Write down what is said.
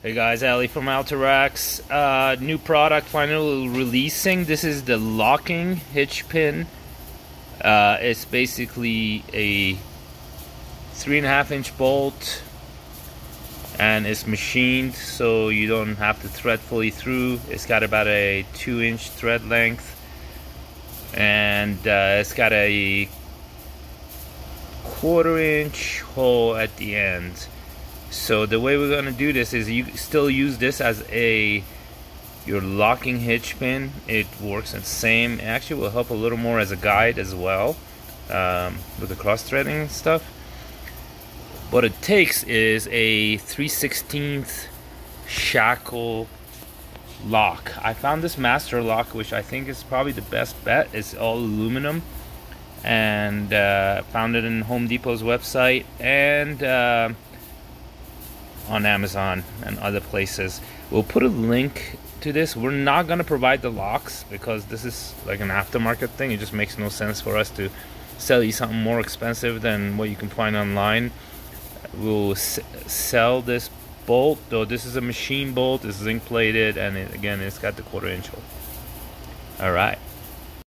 Hey guys, Ali from ALTA Racks. New product finally releasing. This is the locking hitch pin. It's basically a 3.5-inch bolt, and it's machined so you don't have to thread fully through. It's got about a 2-inch thread length, and it's got a 1/4-inch hole at the end. So the way we're going to do this is you still use this as your locking hitch pin. It works the same. It actually will help a little more as a guide as well, with the cross threading and stuff. What it takes is a 3/16 shackle lock. I found this master lock, which I think is probably the best bet. It's all aluminum, and found it in Home Depot's website and on Amazon and other places. We'll put a link to this. We're not going to provide the locks because this is like an aftermarket thing. It just makes no sense for us to sell you something more expensive than what you can find online. We'll sell this bolt, though this is a machine bolt. It's zinc plated, and again, it's got the 1/4-inch hole. All right.